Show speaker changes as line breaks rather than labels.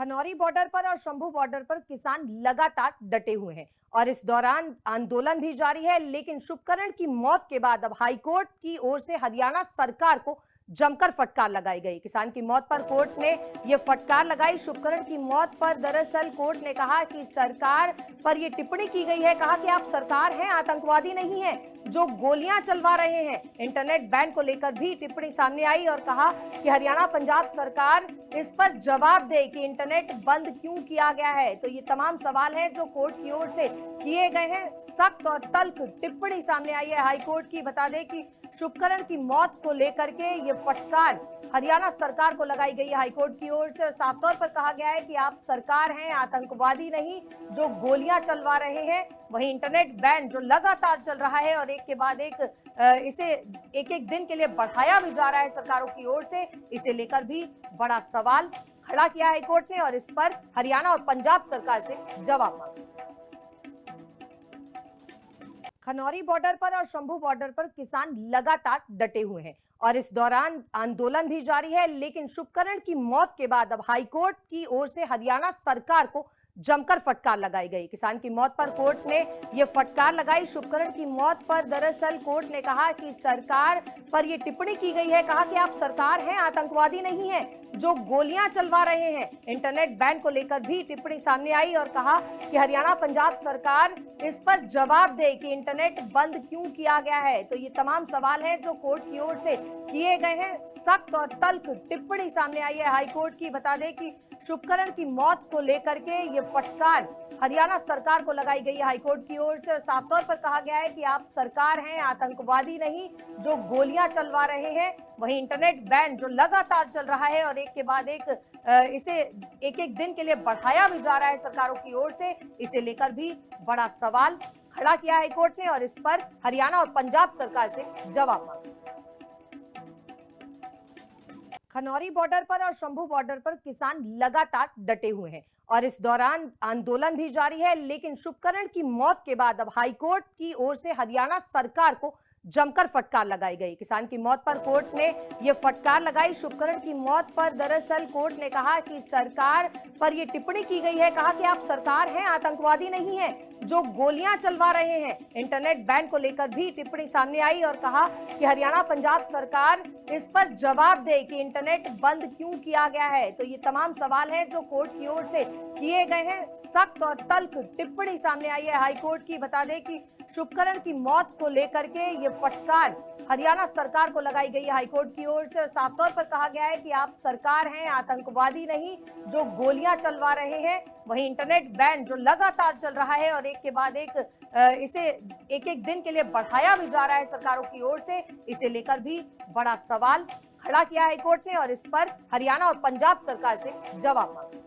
Khanauri border पर और Shambhu border पर किसान लगातार डटे हुए हैं और इस दौरान आंदोलन भी जारी है। लेकिन शुभकरण की मौत के बाद अब हाईकोर्ट की ओर से हरियाणा सरकार को जमकर फटकार लगाई गई। किसान की मौत पर कोर्ट ने यह फटकार लगाई। शुभकरण की मौत पर दरअसल कोर्ट ने कहा कि सरकार पर यह टिप्पणी की गई है, कहा कि आप सरकार हैं, आतंकवादी नहीं है जो गोलियां चलवा रहे हैं। इंटरनेट बैन को लेकर भी टिप्पणी सामने आई और कहा कि हरियाणा पंजाब सरकार इस पर जवाब दे कि इंटरनेट बंद क्यों किया गया है। तो ये तमाम सवाल हैं जो कोर्ट की ओर से किए गए हैं। सख्त और तल्ख टिप्पणी सामने आई है हाईकोर्ट की। बता दें कि शुभकरण की मौत को लेकर के ये फटकार हरियाणा सरकार को लगाई गई है हाईकोर्ट की ओर से और साफ तौर पर कहा गया है कि आप सरकार हैं, आतंकवादी नहीं जो गोलियां चलवा रहे हैं। वहीं इंटरनेट बैन जो लगातार चल रहा है और एक के बाद एक इसे एक एक दिन के लिए बढ़ाया भी जा रहा है सरकारों की ओर से, इसे लेकर भी बड़ा सवाल खड़ा किया हाईकोर्ट ने और इस पर हरियाणा और पंजाब सरकार से जवाब मांगा। खनौरी बॉर्डर पर और शंभू बॉर्डर पर किसान लगातार डटे हुए हैं और इस दौरान आंदोलन भी जारी है। लेकिन शुभकरण की मौत के बाद अब हाईकोर्ट की ओर से हरियाणा सरकार को जमकर फटकार लगाई गई। किसान की मौत पर कोर्ट ने यह फटकार लगाई। शुभकरण की मौत पर दरअसल कोर्ट ने कहा कि सरकार पर यह टिप्पणी की गई है, कहा कि आप सरकार हैं, आतंकवादी नहीं है जो गोलियां चलवा रहे हैं। इंटरनेट बैन को लेकर भी टिप्पणी सामने आई और कहा कि हरियाणा पंजाब सरकार इस पर जवाब दे कि इंटरनेट बंद क्यों किया गया है। तो ये तमाम सवाल हैं जो कोर्ट की ओर से किए गए हैं। सख्त और तल्ख टिप्पणी सामने आई है हाईकोर्ट की। बता दें कि शुभकरण की मौत को लेकर के ये फटकार हरियाणा सरकार को लगाई गई है हाईकोर्ट की ओर से और साफ तौर पर कहा गया है कि आप सरकार हैं, आतंकवादी नहीं जो गोलियां चलवा रहे हैं। वहीं इंटरनेट बैन जो लगातार चल रहा है और एक के बाद एक इसे एक एक दिन के लिए बढ़ाया भी जा रहा है सरकारों की ओर से, इसे लेकर भी बड़ा सवाल खड़ा किया हाईकोर्ट ने और इस पर हरियाणा और पंजाब सरकार से जवाब मांगा। खनौरी बॉर्डर पर और शंभू बॉर्डर पर किसान लगातार डटे हुए हैं और इस दौरान आंदोलन भी जारी है। लेकिन शुभकरण की मौत के बाद अब हाईकोर्ट की ओर से हरियाणा सरकार को जमकर फटकार लगाई गई। किसान की मौत पर कोर्ट ने यह फटकार लगाई। शुभकरण की मौत पर दरअसल कोर्ट ने कहा कि सरकार पर यह टिप्पणी की गई है, कहा कि आप सरकार हैं, आतंकवादी नहीं है जो गोलियां चलवा रहे हैं। इंटरनेट बैन को लेकर भी टिप्पणी सामने आई और कहा कि हरियाणा पंजाब सरकार इस पर जवाब दे कि इंटरनेट बंद क्यों किया गया है। तो ये तमाम सवाल हैं जो कोर्ट की ओर से किए गए हैं। सख्त और तल्ख टिप्पणी सामने आई है हाईकोर्ट की। बता दें कि शुभकरण की मौत को लेकर के ये फटकार हरियाणा सरकार को लगाई गई है हाईकोर्ट की ओर से और साफ तौर पर कहा गया है कि आप सरकार हैं, आतंकवादी नहीं जो गोलियां चलवा रहे हैं। वहीं इंटरनेट बैन जो लगातार चल रहा है और एक के बाद एक इसे एक एक दिन के लिए बढ़ाया भी जा रहा है सरकारों की ओर से, इसे लेकर भी बड़ा सवाल खड़ा किया हाईकोर्ट ने और इस पर हरियाणा और पंजाब सरकार से जवाब मांगा।